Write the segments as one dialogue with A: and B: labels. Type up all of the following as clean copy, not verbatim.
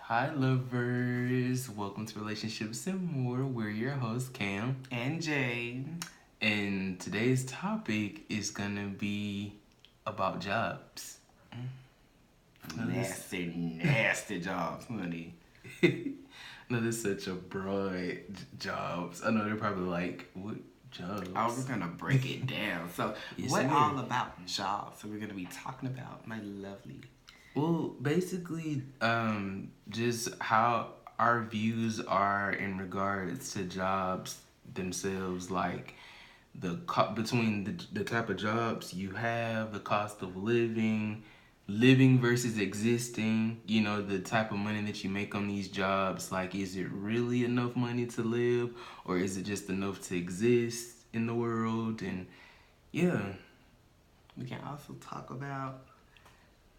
A: Hi, lovers. Welcome to Relationships and More. We're your hosts, Cam.
B: And Jay.
A: And today's topic is going to be about jobs.
B: Nasty jobs, honey.
A: No, this is such a broad jobs. I know they're probably like, what jobs?
B: Oh, we're going to break it down. So,
A: Yes,
B: what
A: sir.
B: all about jobs are we going to be talking about, my lovely?
A: Well, basically, just how our views are in regards to jobs themselves, like between the type of jobs you have, the cost of living versus existing, the type of money that you make on these jobs, like is it really enough money to live or is it just enough to exist in the world? And yeah.
B: We can also talk about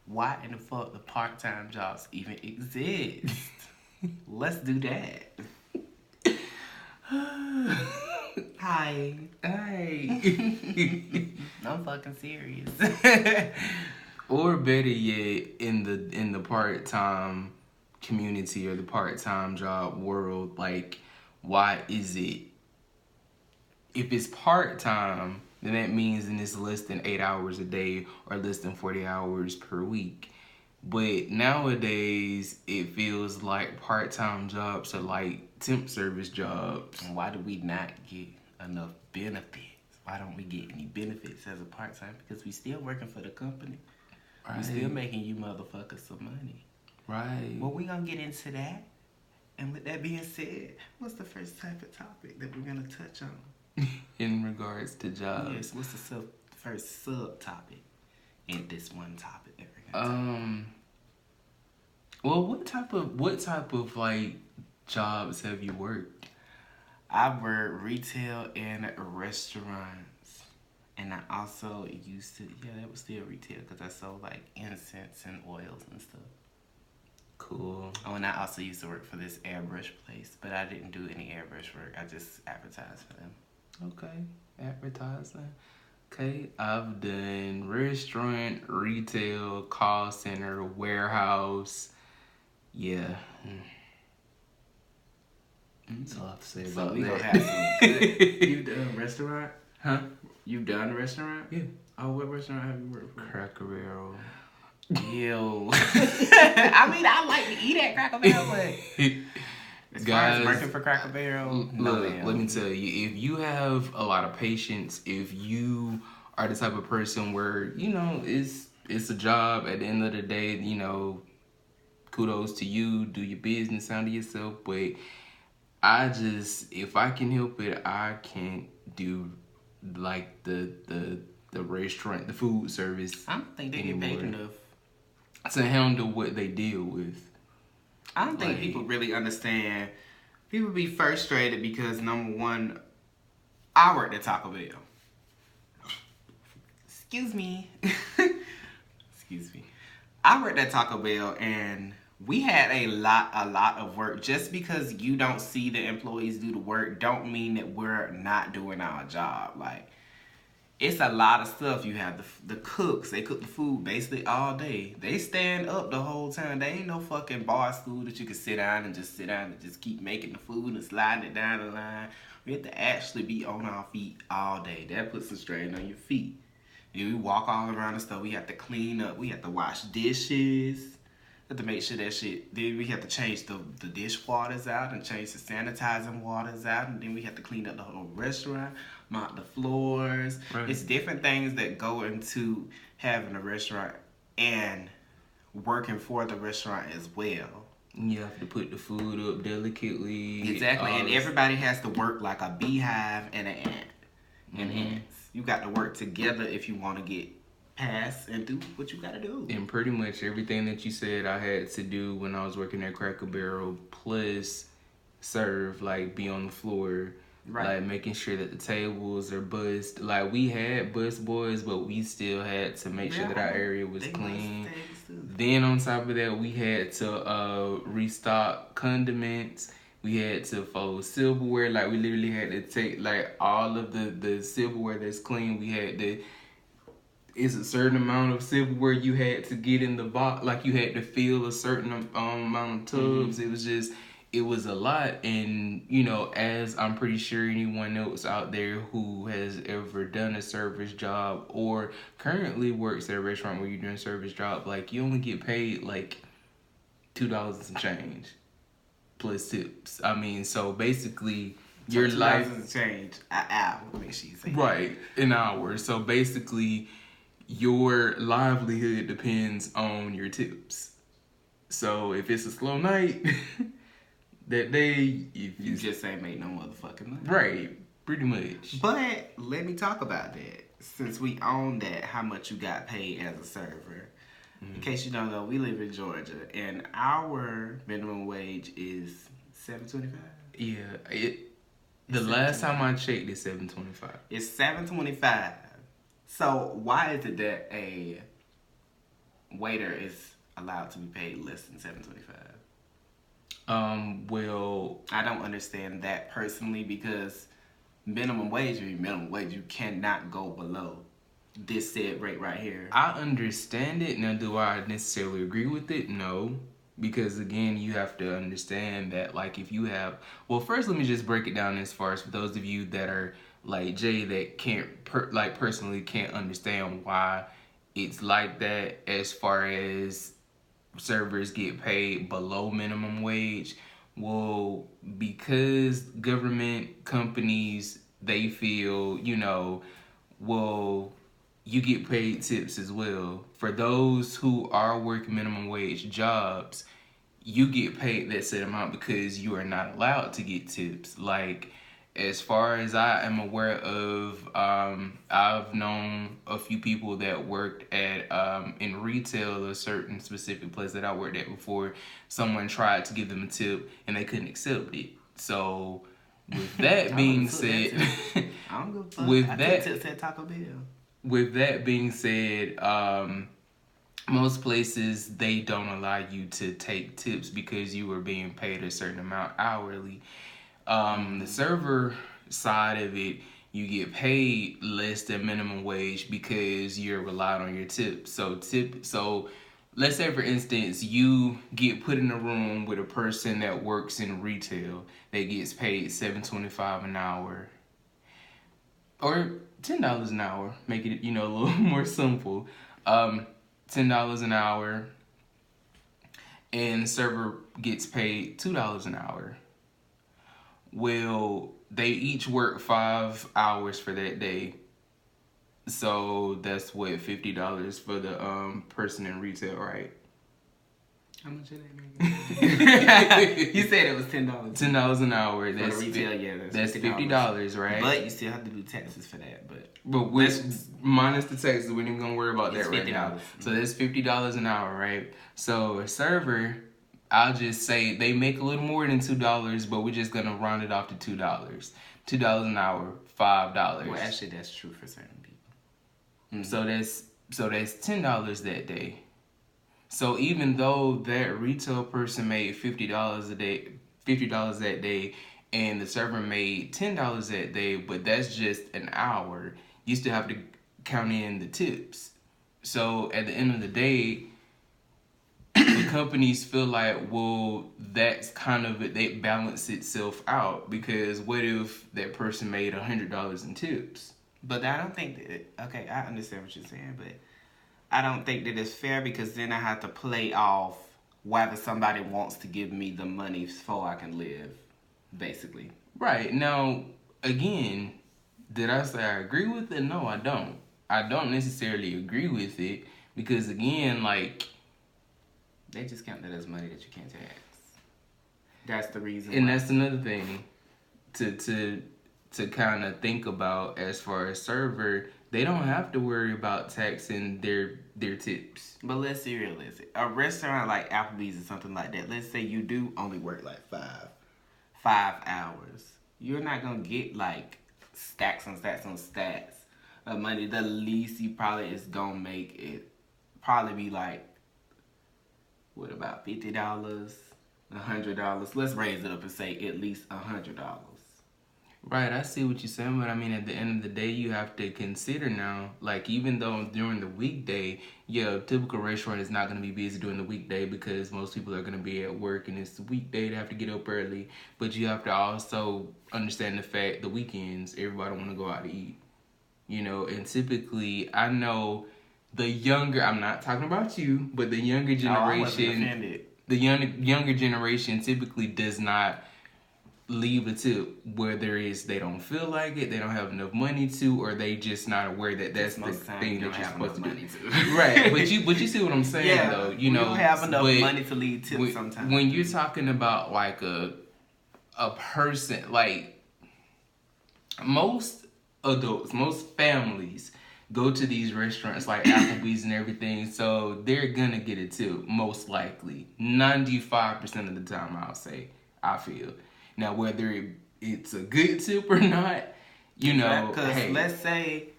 B: why in the fuck the part-time jobs even exist. Let's do that. Hi. I'm fucking serious.
A: Or better yet, in the part-time community or the part-time job world, like, why is it, if it's part-time, then that means it's less than 8 hours a day or less than 40 hours per week. But nowadays, it feels like part-time jobs are like temp service jobs.
B: And why do we not get enough benefits? Why don't we get any benefits as a part-time? Because we still working for the company.
A: Right.
B: We still making you motherfuckers some money.
A: Right.
B: Well, we gonna get into that. And with that being said, what's the first type of topic that we're gonna touch on?
A: In regards to jobs.
B: Yes, what's the first subtopic in this one topic that we're gonna
A: Well, what type of like jobs have you worked?
B: I work retail and restaurants. And I also used to, that was still retail because I sold like incense and oils and stuff.
A: Cool.
B: Oh, and I also used to work for this airbrush place, but I didn't do any airbrush work. I just advertised for them.
A: Okay, advertising. Okay, I've done restaurant, retail, call center, warehouse. Yeah. That's all I have to say about
B: we
A: that.
B: gonna have some good. You've done restaurant?
A: Huh?
B: You've done restaurant?
A: Yeah.
B: Oh, what restaurant have you worked for?
A: Cracker Barrel.
B: Ew. I mean, I like to eat at Cracker Barrel, but as far as working for Cracker Barrel, no,
A: look,
B: ma'am.
A: let me tell you, if you have a lot of patience, if you are the type of person where, it's a job at the end of the day, kudos to you, do your business, handle yourself, but if I can help it, I can't do like the restaurant, the food service.
B: I don't think they get paid enough
A: to handle what they deal with.
B: I don't think people really understand. People be frustrated because, number one, I worked at Taco Bell. Excuse me. Excuse me. I worked at Taco Bell and we had a lot of work. Just because you don't see the employees do the work don't mean that we're not doing our job. Like, it's a lot of stuff. You have the cooks. They cook the food basically all day. They stand up the whole time. They ain't no fucking bar stool that you can sit down and just keep making the food and sliding it down the line. We have to actually be on our feet all day. That puts some strain on your feet. And we walk all around the stuff. We have to clean up. We have to wash dishes. We have to make sure that shit. Then we have to change the dish waters out and change the sanitizing waters out. And then we have to clean up the whole restaurant, mop the floors.
A: Right.
B: It's different things that go into having a restaurant and working for the restaurant as well.
A: You have to put the food up delicately.
B: Exactly. And everybody has to work like a beehive and an ant. And ants. You got to work together if you want to get past and do what you got to do.
A: And pretty much everything that you said I had to do when I was working at Cracker Barrel, plus serve, like be on the floor. Right. Like making sure that the tables are bussed. Like we had bus boys, but we still had to make sure that our area was clean. Then on top of that, we had to restock condiments. We had to fold silverware. Like we literally had to take like all of the silverware that's clean. We had to it's a certain amount of silverware you had to get in the box. Like you had to fill a certain amount of tubs. It was just, it was a lot. And you know, as I'm pretty sure anyone else out there who has ever done a service job or currently works at a restaurant where you're doing a service job, like you only get paid like $2 and some change plus tips. I mean, so basically
B: So
A: your life
B: $2 change an hour. Make sure you say
A: right an hour. So basically your livelihood depends on your tips. So if it's a slow night that day, if
B: you just ain't make no motherfucking money.
A: Right, pretty much.
B: But let me talk about that. Since we own that, how much you got paid as a server. In case you don't know, we live in Georgia, and our minimum wage is $7.25.
A: Yeah, the last time I checked, it's $7.25.
B: It's $7.25. So why is it that a waiter is allowed to be paid less than $7.25?
A: Well,
B: I don't understand that personally because minimum wage means minimum wage. You cannot go below this said rate right here.
A: I understand it. Now, do I necessarily agree with it? No. Because again, you have to understand that, like, if you have, well, first let me just break it down as far as for those of you that are like Jay that can't personally can't understand why it's like that as far as servers get paid below minimum wage. Well, because government companies, they feel, you know, well, you get paid tips as well. For those who are working minimum wage jobs, you get paid that set amount because you are not allowed to get tips. Like, as far as I am aware of, I've known a few people that worked at in retail, a certain specific place that I worked at before. Someone tried to give them a tip and they couldn't accept it. So, with that being said,
B: I don't give a fuck.
A: with
B: I
A: that,
B: took tips at Taco Bell.
A: With that being said, most places they don't allow you to take tips because you are being paid a certain amount hourly. The server side of it, you get paid less than minimum wage because you're relied on your tips. So let's say for instance you get put in a room with a person that works in retail that gets paid $7.25 an hour or $10 an hour. Make it, you know, a little more simple. $10 an hour, and the server gets paid $2 an hour. Well, they each work 5 hours for that day. So that's what, $50 for the person in retail, right?
B: How much did they make? You said it was $10.
A: $10 an hour.
B: That's retail, yeah.
A: That's $50, right?
B: But you still have to do taxes for that.
A: But with minus the taxes, we're not gonna worry about that right now.
B: $50.
A: So that's $50 an hour, right? So a server, I'll just say they make a little more than $2, but we're just gonna round it off to $2. $2 an hour, $5.
B: Well, actually, that's true for certain people.
A: So that's $10 that day. So even though that retail person made $50 a day, $50 that day, and the server made $10 that day, but that's just an hour, you still have to count in the tips. So at the end of the day, the companies feel like, well, that's kind of it. They balance itself out because what if that person made $100 in tips?
B: But I don't think that. Okay, I understand what you're saying, but I don't think that it's fair because then I have to play off whether somebody wants to give me the money so I can live, basically.
A: Right. Now, again, did I say I agree with it? No, I don't. I don't necessarily agree with it because, again, like,
B: they just count that as money that you can't tax. That's the reason.
A: And that's another thing to kind of think about as far as server. They don't have to worry about taxing their tips.
B: But let's be realistic. A restaurant like Applebee's or something like that, let's say you do only work like five hours. You're not going to get like stacks on stacks on stacks of money. The least you probably is going to make it probably be like, what about $50? $100? Let's raise it up and say at least $100.
A: Right, I see what you're saying, but I mean, at the end of the day, you have to consider now, like, even though during the weekday, yeah, a typical restaurant is not going to be busy during the weekday because most people are going to be at work and it's the weekday, they have to get up early. But you have to also understand the fact the weekends, everybody want to go out to eat, you know, and typically, I know the younger, I'm not talking about you, but the younger
B: Oh, I wasn't
A: generation,
B: offended.
A: the younger generation typically does not leave a tip, whether it's they don't feel like it, they don't have enough money to, or they just not aware that that's the
B: Most time
A: thing
B: you
A: that
B: don't
A: you're
B: have
A: supposed to
B: enough
A: do.
B: money to.
A: Right, but you see what I'm saying
B: Yeah,
A: though, you
B: we
A: know.
B: don't have enough
A: but
B: money to leave tips sometimes.
A: when you're talking about like a person, like most adults, most families go to these restaurants like Applebee's and everything, so they're gonna get a tip most likely, 95% of the time. I'll say, I feel. Now whether it's a good tip or not, you know,
B: because
A: hey,
B: let's say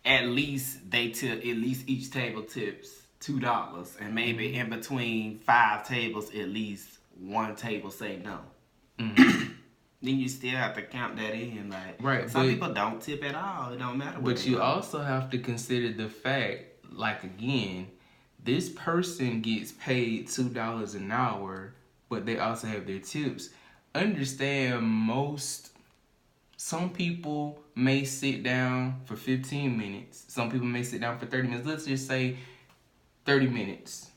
B: at least they tip, at least each table tips $2, and maybe in between 5 tables, at least one table say no. Then you still have to count that in. Like,
A: right,
B: some
A: but
B: people don't tip at all. It don't matter what
A: but
B: they
A: you
B: go.
A: also have to consider the fact, like again, this person gets paid $2 an hour, but they also have their tips. Understand some people may sit down for 15 minutes. Some people may sit down for 30 minutes. Let's just say 30 minutes.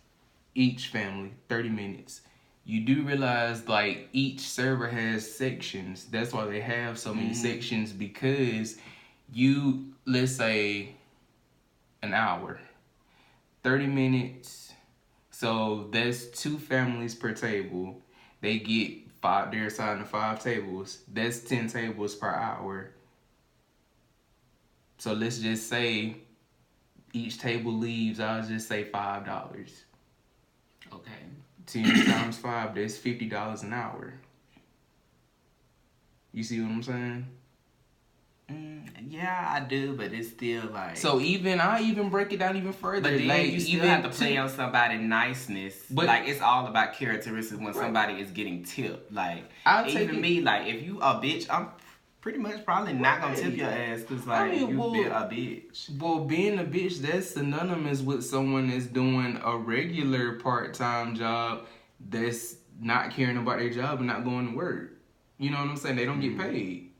A: Each family, 30 minutes. You do realize like each server has sections. That's why they have so many sections, because you, let's say an hour, 30 minutes. So that's 2 families per table. They get 5, they're assigned to 5 tables. That's 10 tables per hour. So let's just say each table leaves, I'll just say $5.
B: Okay.
A: 10 times 5, that's $50 an hour. You see what I'm saying?
B: Yeah, I do, but it's still like.
A: So I even break it down even further.
B: But then
A: like,
B: you still have to play on somebody's niceness.
A: But
B: like, it's all about characteristics when somebody is getting tipped. Like,
A: I'll
B: even me, like, if you a bitch, I'm pretty much probably not gonna tip your ass because like you been a bitch.
A: Well, being a bitch, that's synonymous with someone that's doing a regular part-time job that's not caring about their job and not going to work. You know what I'm saying? They don't get paid.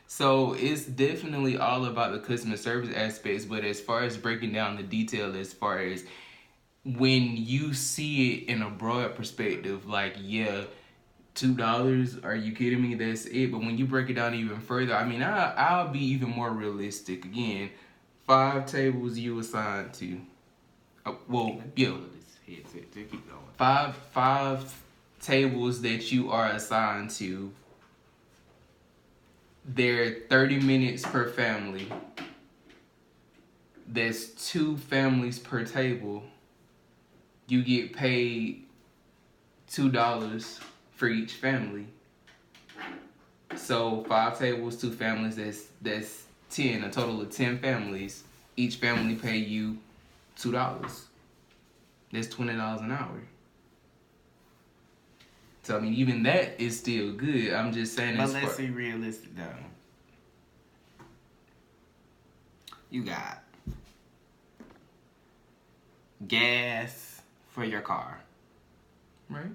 A: So it's definitely all about the customer service aspects, but as far as breaking down the detail, as far as when you see it in a broad perspective, like, yeah, $2, are you kidding me? That's it. But when you break it down even further, I mean, I'll be even more realistic. Again, 5 tables you assigned to. Five tables that you are assigned to. They're 30 minutes per family. That's 2 families per table. You get paid $2 for each family. So 5 tables, 2 families, that's 10, a total of 10 families. Each family pay you $2. That's $20 an hour. So I mean, even that is still good. I'm just saying.
B: But let's be realistic though. You got gas for your car,
A: right?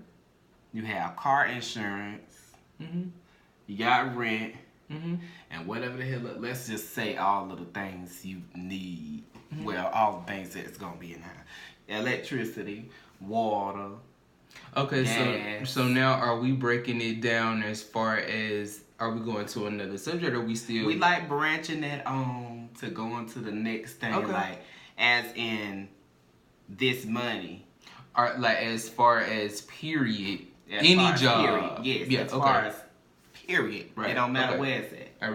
B: You have car insurance. You got rent, and whatever the hell. Let's just say all of the things you need. Well, all the things that's gonna be in there: electricity, water.
A: Okay,
B: gas.
A: so now are we breaking it down as far as, are we going to another subject, or we still?
B: We like branching that on to go on to the next thing, like as in this money.
A: Or like as far as period, any job.
B: Period. Yes,
A: yeah,
B: as far as period.
A: Right.
B: It don't matter where it's at.
A: All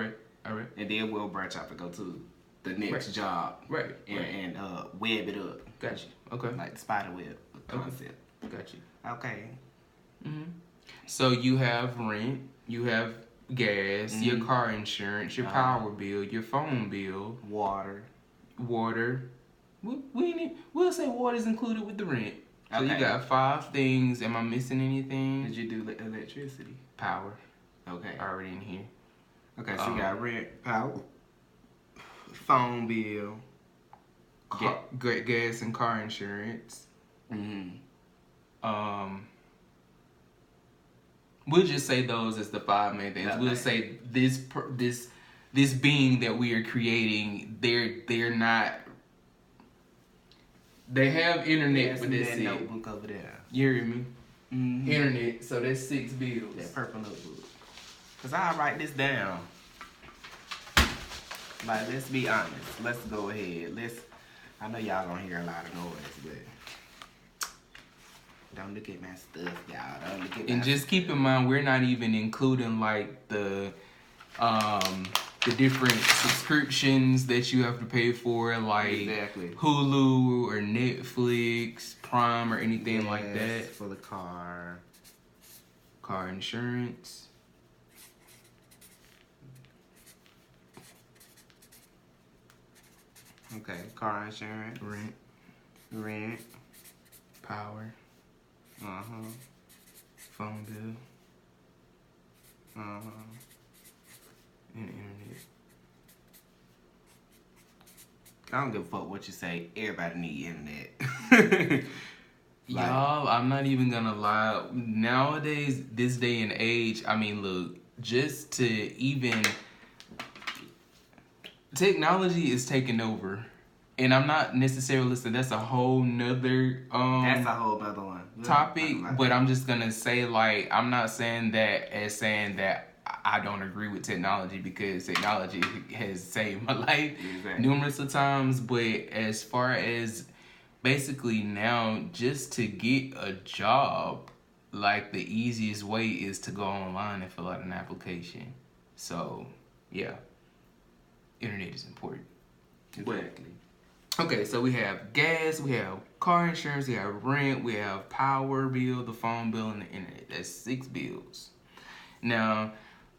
A: right.
B: And then we'll branch out to go to the next job.
A: Right.
B: And web it up.
A: Got you. Okay.
B: Like the spider web concept.
A: Got you.
B: Okay.
A: So you have rent, you have gas, your car insurance, your power bill, your phone bill,
B: water.
A: We'll say water's included with the rent. So you got 5 things. Am I missing anything?
B: Did you do electricity?
A: Power.
B: Okay.
A: Already in here.
B: Okay, so you got rent, power, phone bill,
A: gas and car insurance.
B: Mm-hmm.
A: We'll just say those as the 5 main things. We'll say this being that we are creating, they're not. They have internet, but that's it.
B: Notebook over there.
A: You hear me?
B: Mm-hmm.
A: Internet. So that's 6 bills.
B: That purple notebook. Cause I'll write this down. Like, let's be honest. Let's go ahead. I know y'all gonna hear a lot of noise, but don't look at my stuff, y'all. Don't look at
A: and just keep in mind, we're not even including like the different subscriptions that you have to pay for, like Hulu or Netflix, Prime, or anything like that.
B: For the car
A: insurance.
B: Okay, car insurance, rent,
A: power, phone bill, and internet.
B: I don't give a fuck what you say. Everybody need internet.
A: Y'all, I'm not even gonna lie. Nowadays, this day and age, I mean, look, just to even technology is taking over. And I'm not necessarily saying that's a whole nother
B: that's a whole nother one.
A: Topic, but I'm just gonna say, like, I'm not saying that as saying that I don't agree with technology, because technology has saved my life numerous of times. But as far as basically now, just to get a job, like, the easiest way is to go online and fill out an application. So yeah, internet is important.
B: Exactly.
A: Okay, so we have gas, we have car insurance, we have rent, we have power bill, the phone bill, and the internet. That's 6 bills. Now,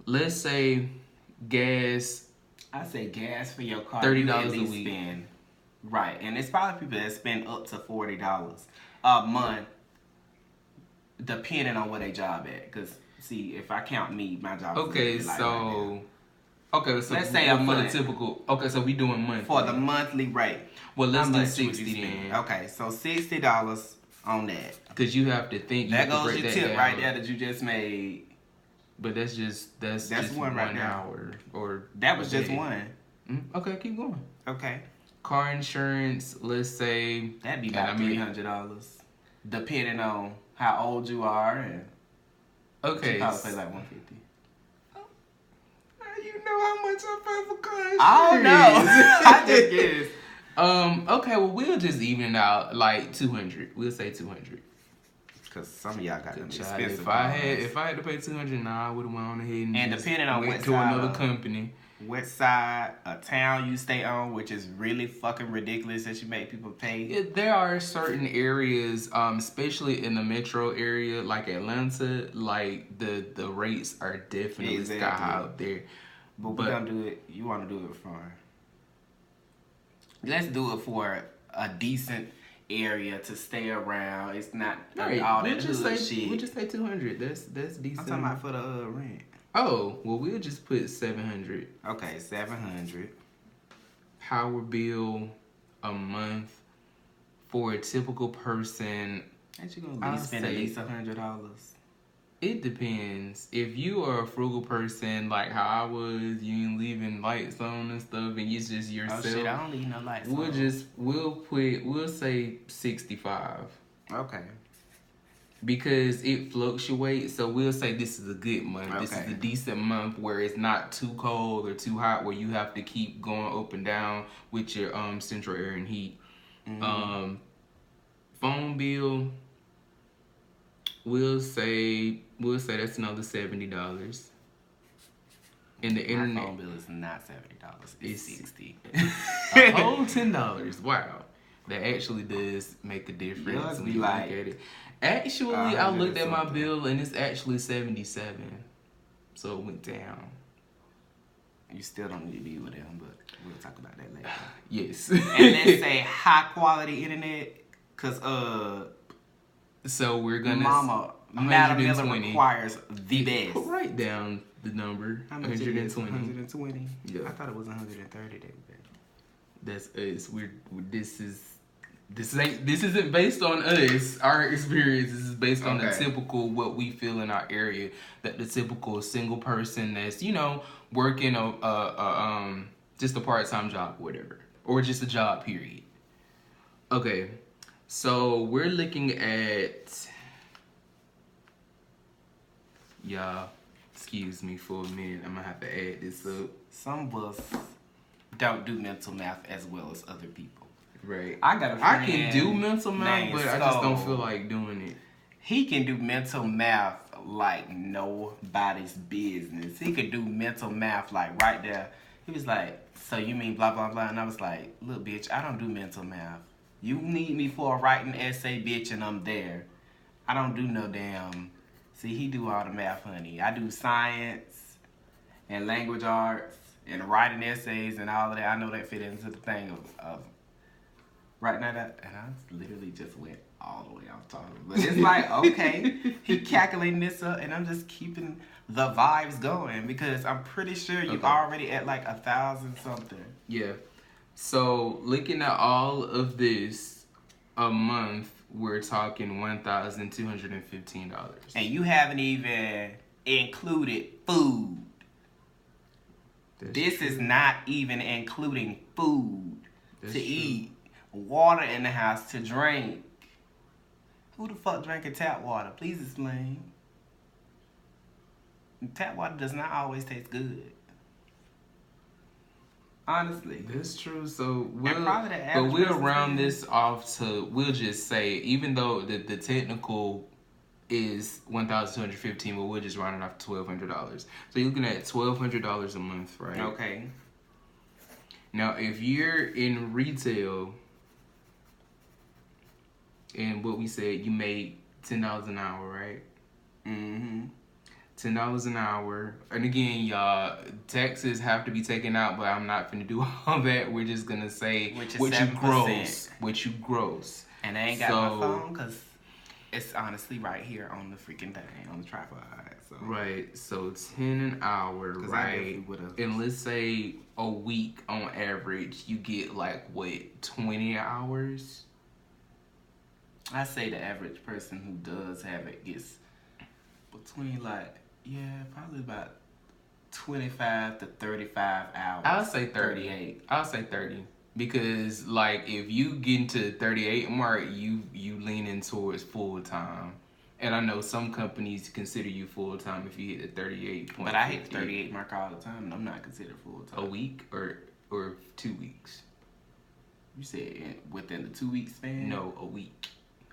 A: let's say gas.
B: I say gas for your car.
A: $30 a week.
B: Spend, right, and it's probably people that spend up to $40 a month, depending on where they job at. Cause see, if I count me, my job.
A: Okay,
B: is
A: so. Okay, so
B: let's say a month.
A: The typical. Okay, so we doing monthly.
B: For the monthly rate.
A: Well, let's do 60 then.
B: Okay, so $60 on that.
A: Because you have to think.
B: That goes your tip right there that you just made.
A: But that's just
B: one right
A: hour or
B: that was just one.
A: Mm-hmm. Okay, keep going.
B: Okay.
A: Car insurance, let's say
B: that'd be about $300, depending on how old you are, and
A: okay,
B: you probably pay like $150.
A: You know how much I pay for car insurance?
B: I don't know. I just guess.
A: Okay, well, we'll just even it out, like 200. We'll say 200.
B: Cause some of y'all got them expensive.
A: If I had to pay 200, I would have went on ahead and
B: depending on what
A: to
B: side
A: another company.
B: What side a town you stay on, which is really fucking ridiculous that you make people pay.
A: Yeah, there are certain areas, especially in the metro area, like Atlanta, like the rates are definitely sky high out there.
B: But we're gonna do it. You want to do it for? Let's do it for a decent area to stay around. It's not all that hood shit.
A: We'll just say 200. That's decent.
B: I'm talking about for the rent.
A: Oh, well, we'll just put 700.
B: Okay, 700.
A: Power bill a month for a typical person.
B: Ain't you gonna spend at least $100?
A: It depends. If you are a frugal person like how I was, you ain't leaving lights on and stuff, and it's just yourself.
B: Oh shit, I don't leave no lights on.
A: We'll say 65.
B: Okay.
A: Because it fluctuates, so we'll say this is a good month. Okay. This is a decent month where it's not too cold or too hot, where you have to keep going up and down with your central air and heat. Mm-hmm. Phone bill, we'll say that's another $70. And the internet.
B: My phone bill is not $70. It's $60.
A: A whole $10. Wow. That actually does make a difference when you look at it. Actually, I looked at my bill and it's actually $77. So it went down.
B: You still don't need to be with them, but we'll talk about that later.
A: Yes.
B: And let's say high quality internet, cause
A: so we're gonna
B: Madam Miller requires the best.
A: Write down the number.
B: How much 120. It is? 120.
A: Yeah.
B: I thought it was 130.
A: That's us. This isn't based on us. Our experience. This is based on the typical what we feel in our area. That the typical single person that's working just a part-time job, whatever, or just a job period. Okay, so we're looking at y'all. Excuse me for a minute. I'm gonna have to add this up.
B: Some of us don't do mental math as well as other people.
A: Right.
B: I
A: can do mental math, but I just don't feel like doing it.
B: He can do mental math like nobody's business. He could do mental math like right there. He was like, so you mean blah, blah, blah. And I was like, look, bitch, I don't do mental math. You need me for a writing essay, bitch, and I'm there. I don't do no damn. See, he do all the math, honey. I do science and language arts and writing essays and all of that. I know that fit into the thing of right now, and I literally just went all the way off topic. But it's like, okay, he calculating this up, and I'm just keeping the vibes going because I'm pretty sure you already at like 1,000 something.
A: Yeah. So looking at all of this a month, we're talking $1,215.
B: And you haven't even included food. This is not even including food to eat. Water in the house to drink. Who the fuck drinking tap water? Please explain. Tap water does not always taste good. Honestly.
A: That's true. So we'll round this off to, we'll just say, even though the technical is $1,215, but we'll just round it off to $1,200. So you're looking at $1,200 a month, right?
B: Okay.
A: Now, if you're in retail, and what we said, you made $10 an hour, right?
B: Mm-hmm.
A: $10 an hour. And again, y'all, taxes have to be taken out, but I'm not finna do all that. We're just gonna say what you gross. What you gross.
B: And I ain't got my phone because it's honestly right here on the freaking thing, on the tripod. So.
A: Right. So 10 an hour, right? And let's say a week on average, you get like, what, 20 hours?
B: I say the average person who does have it gets between probably about 25 to 35 hours.
A: I'll say 38. I'll say 30. Because like if you get into 38 mark, you leaning towards full time. And I know some companies consider you full time if you hit the 38.
B: But I hit the 38 mark all the time and I'm not considered full time.
A: A week or 2 weeks?
B: You said within the 2 week span?
A: No, a week.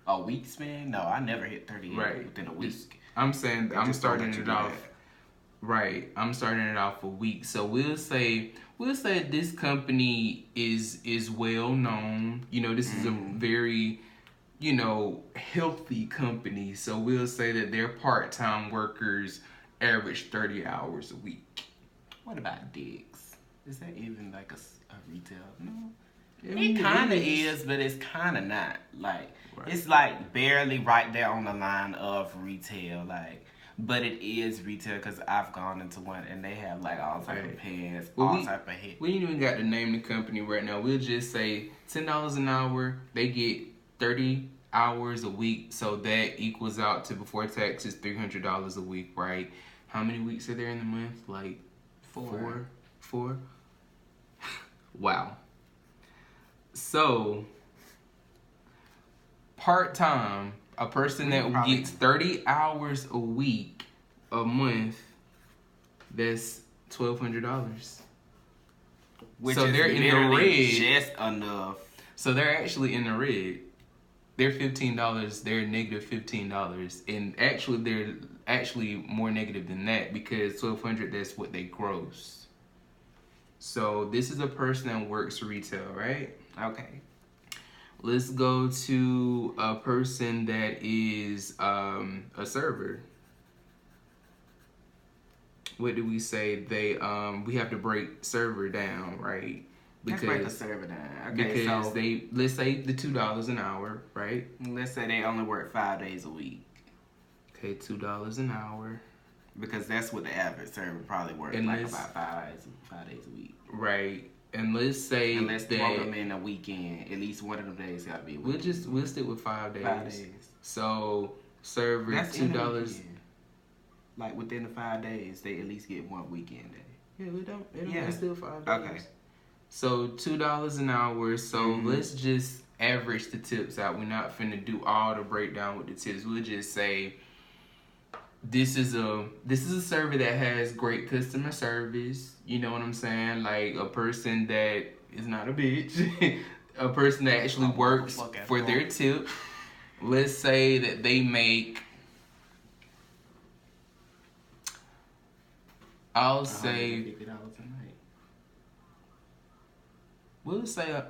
B: A week span? No, I never hit 38 within a week.
A: I'm saying I'm starting it off. Right, I'm starting it off a week. So we'll say this company is well known. This is a very healthy company. So we'll say that their part-time workers average 30 hours a week.
B: What about Dick's? Is that even like a retail? No. It kind of is, but it's kind of not. Like, it's like barely right there on the line of retail. Like, but it is retail because I've gone into one and they have like all type of pants, all type of hits.
A: We ain't even got to name the company right now. We'll just say $10 an hour. They get 30 hours a week, so that equals out to before taxes $300 a week, right? How many weeks are there in the month? Like four. Wow. So, part-time, a person that gets 30 hours a week, a month, that's $1,200.
B: So they're in the red. Just enough.
A: So they're actually in the red. They're $15. They're negative $15, and actually they're actually more negative than that because $1,200. That's what they gross. So this is a person that works retail, right?
B: Okay.
A: Let's go to a person that is a server. What do we say? They we have to break server down, right?
B: Let's break the server down. Okay,
A: because
B: so
A: they, let's say the $2 an hour, right?
B: Let's say they only work 5 days a week.
A: Okay, $2 an hour.
B: Because that's what the average server probably works
A: And
B: like
A: let's-
B: about 5 days a week.
A: Right. And let's say
B: And let's
A: that
B: throw them in a weekend. At least one of them days gotta be a weekend.
A: we'll stick with 5 days.
B: 5 days.
A: So server
B: That's in a
A: $2.
B: weekend. Like within the 5 days, they at least get one weekend day.
A: Yeah, we don't.
B: Yeah.
A: It's still 5 days.
B: Okay.
A: So $2 an hour. So
B: Mhm.
A: let's just average the tips out. We're not finna do all the breakdown with the tips. We'll just say this is a server that has great customer service. You know what I'm saying? Like a person that is not a bitch. A person that actually works for their tip. Let's say that they make, I'll say,
B: $150 a night.
A: we'll say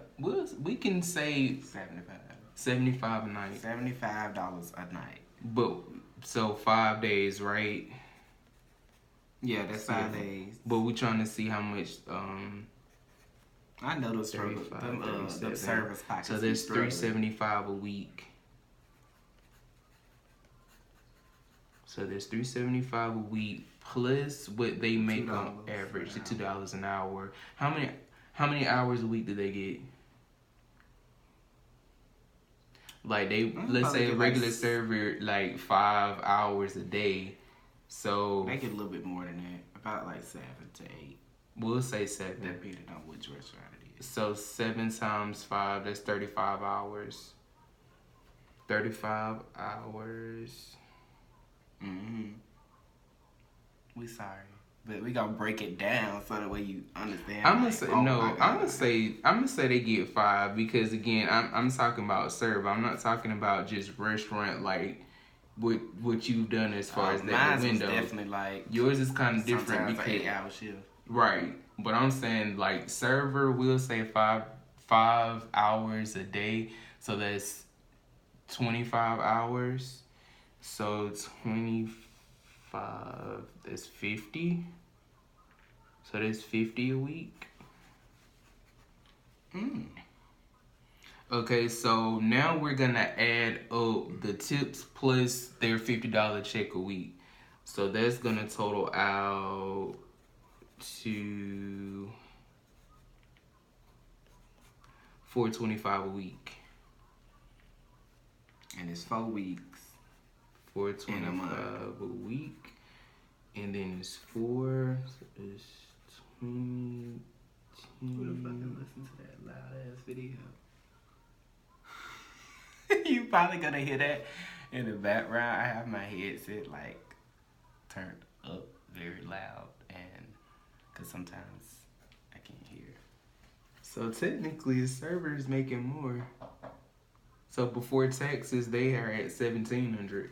A: we can say 75 a night.
B: $75 a night.
A: But so 5 days, right?
B: Yeah, that's 5 days.
A: But we're trying to see how much.
B: I know those
A: 35,
B: them
A: 37.
B: service pockets.
A: So there's $375 a week. So there's $375 a week plus what they make on average, the $2 an hour. How many hours a week do they get? Like let's say a regular server like 5 hours a day. So
B: they get a little bit more than that, about like 7 to 8.
A: We'll say 7.
B: Depending on which restaurant it is.
A: So 7 times 5, that's 35 hours. 35 hours.
B: We sorry, but we gonna break it down so that way you understand.
A: I'm gonna say they get 5 because again, I'm talking about serve. I'm not talking about just restaurant like what you've done as far as that the window.
B: Definitely like
A: yours is kind of different because
B: 8-hour shift.
A: Right, but I'm saying like server will say 5 hours a day, so that's 25 hours. So 25, that's 50. So that's 50 a week. Okay, so now we're gonna add up the tips plus their $50 check a week. So that's gonna total out to $425 a week.
B: And it's 4 weeks.
A: $425 a week. And then it's 4, so it's 20.
B: Who the fuck can listen to that loud ass video? You probably gonna hear that in the background. I have my headset like turned up very loud, and cause sometimes I can't hear.
A: So technically, the server is making more. So before taxes, they are at $1,700.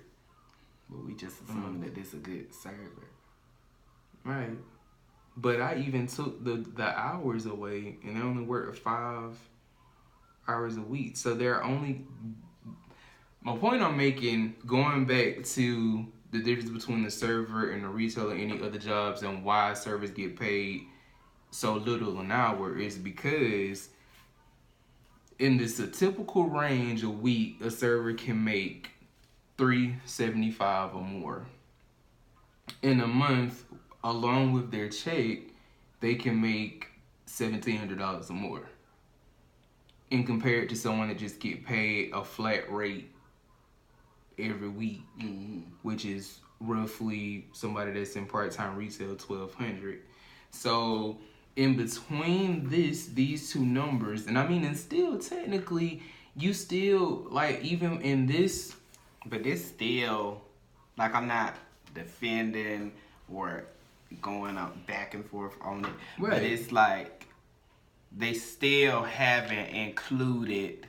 B: But we just assuming that this a good server.
A: Right. But I even took the hours away, and they only work 5 hours a week. So they're only. My point I'm making, going back to the difference between the server and the retailer and any other jobs and why servers get paid so little an hour is because in this a typical range a week, a server can make $375 or more. In a month, along with their check, they can make $1,700 or more. And compared to someone that just get paid a flat rate every week, which is roughly somebody that's in part-time retail, $1,200. So in between these two numbers, and I mean, and still technically, you still like even in this,
B: but this still like I'm not defending or going up back and forth on it,
A: right.
B: But it's like they still haven't included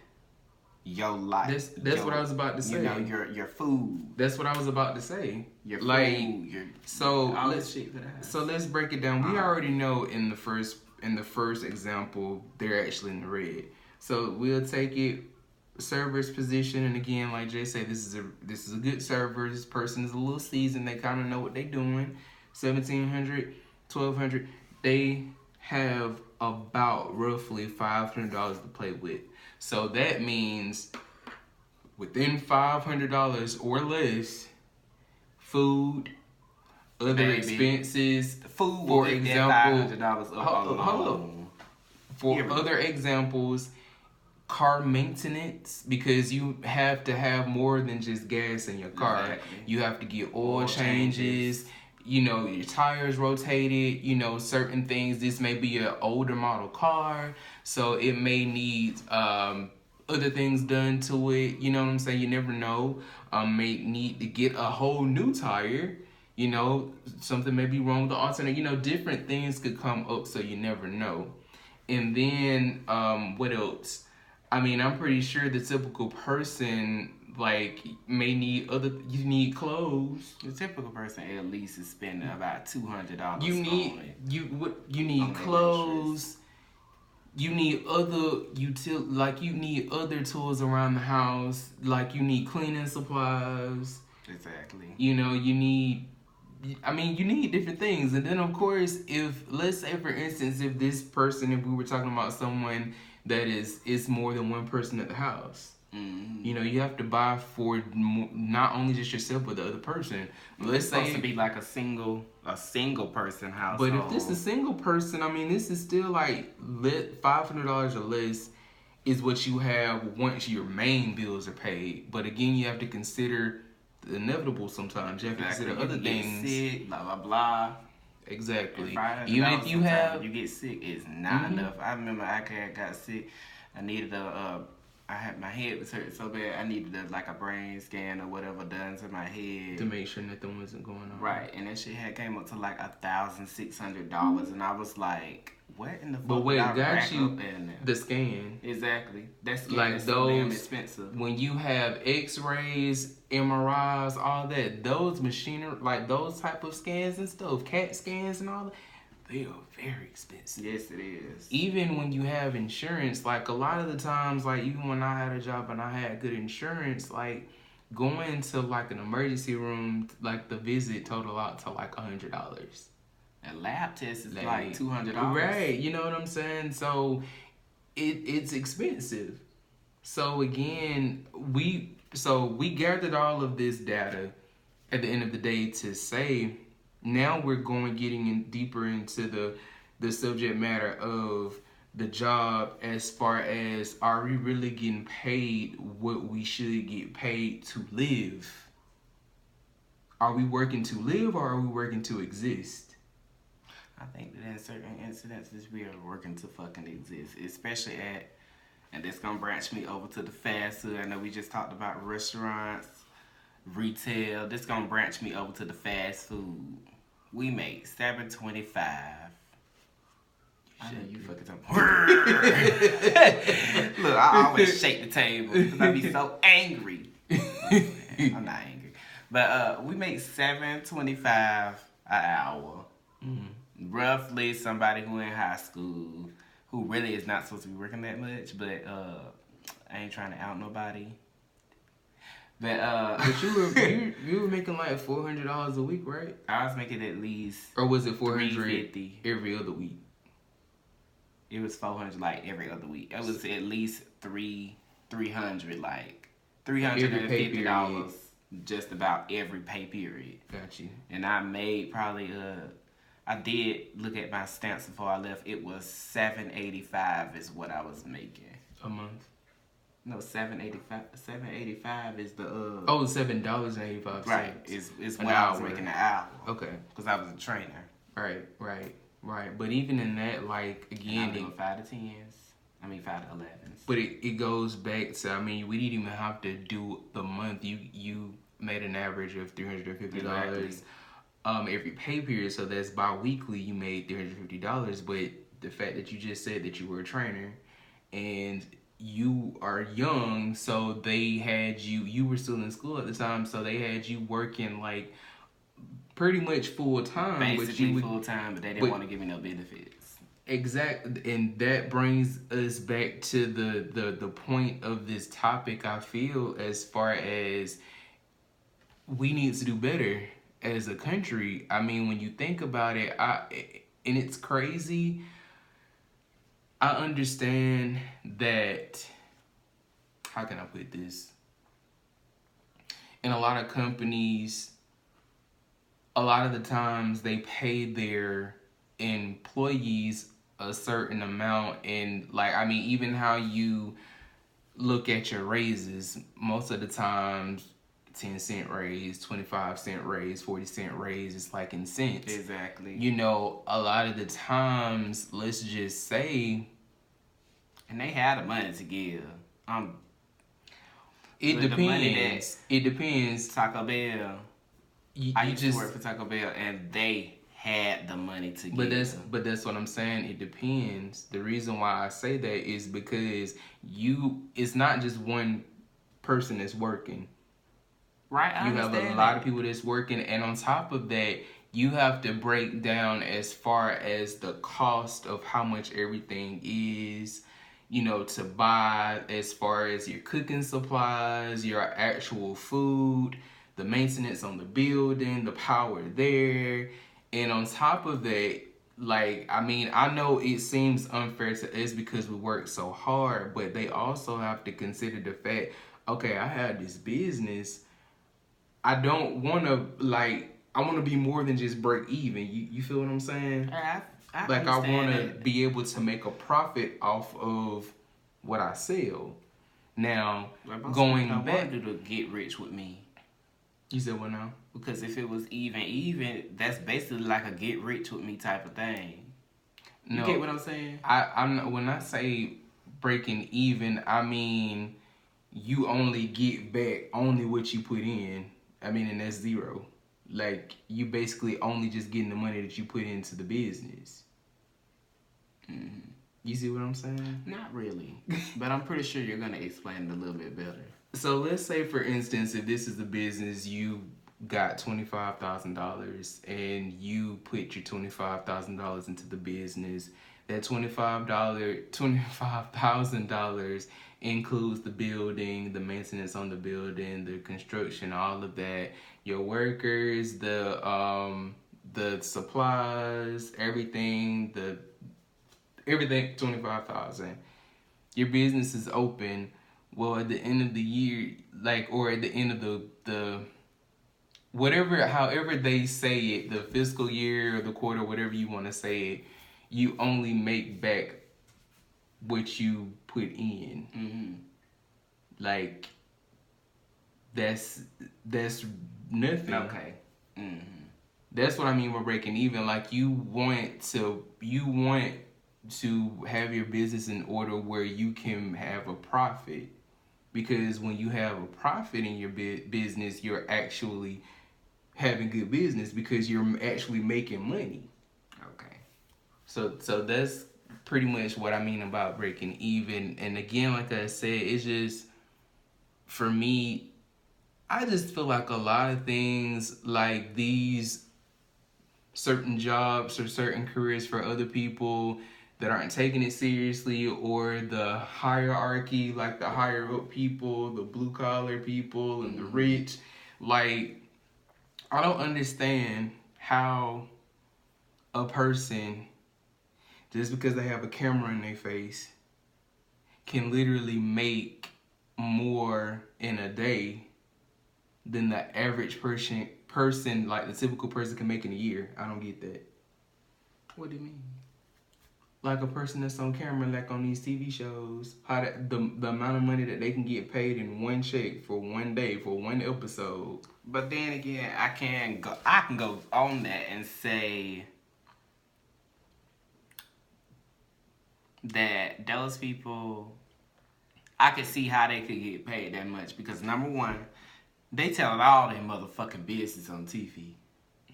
B: your life.
A: That's what I was about to say.
B: You know, your food.
A: That's what I was about to say.
B: Your
A: like,
B: food. Your
A: so
B: all this shit for the house.
A: So let's break it down. We already know in the first example they're actually in the red. So we'll take it server's position, and again, like Jay said, this is a good server. This person is a little seasoned. They kind of know what they're doing. $1,700, $1,200. They have about roughly $500 to play with. So that means within $500 or less, food, other
B: Baby,
A: expenses.
B: the food will
A: For
B: make
A: example,
B: that $500 up
A: hold up.
B: alone.
A: For other examples, car maintenance, because you have to have more than just gas in your car.
B: Exactly.
A: You have to get oil changes. You know, your tires rotated. You know, certain things. This may be an older model car, so it may need other things done to it. You know what I'm saying? You never know. May need to get a whole new tire. You know, something may be wrong with the alternator. You know, different things could come up, so you never know. And then, what else? I mean, I'm pretty sure the typical person like may need you need clothes.
B: The typical person at least is spending about $200.
A: You need clothes. You need you need other tools around the house. Like you need cleaning supplies.
B: Exactly.
A: You know, you need different things. And then, of course, let's say, for instance, if we were talking about someone that is more than one person at the house, you know, you have to buy for not only just yourself, but the other person. Let's say
B: it's supposed to be like a single person household.
A: But if this is a single person, I mean, this is still like $500 or less is what you have once your main bills are paid. But again, you have to consider the inevitable sometimes. You have to consider other things.
B: Get sick, blah blah blah.
A: Exactly. Even if you have,
B: you get sick, it's not enough. I remember I got sick. I needed my head was hurting so bad. I needed like a brain scan or whatever done to my head
A: to make sure nothing wasn't going on.
B: Right, and that shit came up to like $1,600, and I was like, "What in the fuck?"
A: But wait, got you the scan?
B: Exactly. That's
A: like those damn expensive. When you have X-rays, MRIs, all that, those machinery, like those type of scans and stuff, CAT scans and all that, they are very expensive.
B: Yes, it is.
A: Even when you have insurance, like a lot of the times, like even when I had a job and I had good insurance, like going to like an emergency room, like the visit total out to like $100.
B: A lab test is like $200.
A: Right, you know what I'm saying? So it's expensive. So again, we gathered all of this data at the end of the day to say, now we're getting in deeper into the subject matter of the job, as far as, are we really getting paid what we should get paid to live? Are we working to live, or are we working to exist?
B: I think that in certain incidences we are working to fucking exist, especially and that's gonna branch me over to the fast food. I know we just talked about restaurants, retail. This gonna branch me over to the fast food. We make $7.25. I know you fucking talking. Look, I always shake the table because I be so angry. I'm not angry, but we make $7.25 an hour. Roughly, somebody who in high school, who really is not supposed to be working that much, but I ain't trying to out nobody. But
A: you were making like $400 a week, right?
B: I was making at least,
A: or was it
B: $450
A: every other week?
B: It was $400 like every other week. It was at least $300, like $350 just about every pay period.
A: Got you.
B: And I made probably I did look at my stamps before I left. It was $7.85 is what I was making
A: a month.
B: No, $7.85 is the
A: $7.85.
B: Right, is what I was making an hour.
A: Okay,
B: because I was a trainer.
A: Right. But even in that, like again,
B: I'm doing 5 to 10s. I mean 5 to 11s.
A: But it goes back to, I mean, we didn't even have to do the month. You made an average of $350 every pay period, so that's bi-weekly. You made $350, but the fact that you just said that you were a trainer and you are young, so they had you were still in school at the time, so they had you working like pretty much full time.
B: Basically full time, but they didn't want to give me no benefits.
A: Exactly, and that brings us back to the point of this topic, I feel, as far as we need to do better as a country. I mean, when you think about it, and it's crazy. I understand that, how can I put this? In a lot of companies, a lot of the times they pay their employees a certain amount, and like I mean, even how you look at your raises, most of the times 10-cent raise, 25-cent raise, 40-cent raise, it's like in cents.
B: Exactly.
A: You know, a lot of the times, let's just say,
B: and they have the money to give.
A: It depends. It depends.
B: Taco Bell. I used to work for Taco Bell, and they had the money to give.
A: But that's what I'm saying. It depends. The reason why I say that is because it's not just one person that's working.
B: Right,
A: you have a lot of people that's working, and on top of that, you have to break down as far as the cost of how much everything is, you know, to buy, as far as your cooking supplies, your actual food, the maintenance on the building, the power there. And on top of that, like, I mean, I know it seems unfair to us because we work so hard, but they also have to consider the fact, okay, I have this business. I don't want to, like, I want to be more than just break even. You feel what I'm saying?
B: I
A: want to be able to make a profit off of what I sell. Now, going back,
B: I want to get rich with me.
A: You said what now?
B: Because if it was even, that's basically like a get rich with me type of thing. You get what I'm saying?
A: I'm when I say breaking even, I mean you only get back only what you put in. I mean, and that's zero. Like, you basically only just getting the money that you put into the business. Mm-hmm. You see what I'm saying?
B: Not really. But I'm pretty sure you're going to explain it a little bit better.
A: So let's say, for instance, if this is a business, you got $25,000 and you put your $25,000 into the business. That $25,000 includes the building, the maintenance on the building, the construction, all of that, your workers, the supplies, everything, everything. 25,000. Your business is open. Well, at the end of the year, like, or at the end of the whatever, however they say it, the fiscal year or the quarter, whatever you want to say it, you only make back what you put in. Mm-hmm. Like, that's nothing.
B: Okay. Mm-hmm.
A: That's what I mean by breaking even. Like, you want to have your business in order where you can have a profit. Because when you have a profit in your business, you're actually having good business because you're actually making money.
B: Okay.
A: So that's pretty much what I mean about breaking even. And again, like I said, it's just, for me, I just feel like a lot of things, like these certain jobs or certain careers for other people that aren't taking it seriously, or the hierarchy, like the higher up people, the blue collar people and the rich, like, I don't understand how a person, just because they have a camera in their face, can literally make more in a day than the average person, like the typical person, can make in a year. I don't get that.
B: What do you mean?
A: Like a person that's on camera, like on these TV shows, how the amount of money that they can get paid in one check for one day, for one episode.
B: But then again, I can go on that and say that those people, I could see how they could get paid that much, because number one, they telling all their motherfucking business on TV.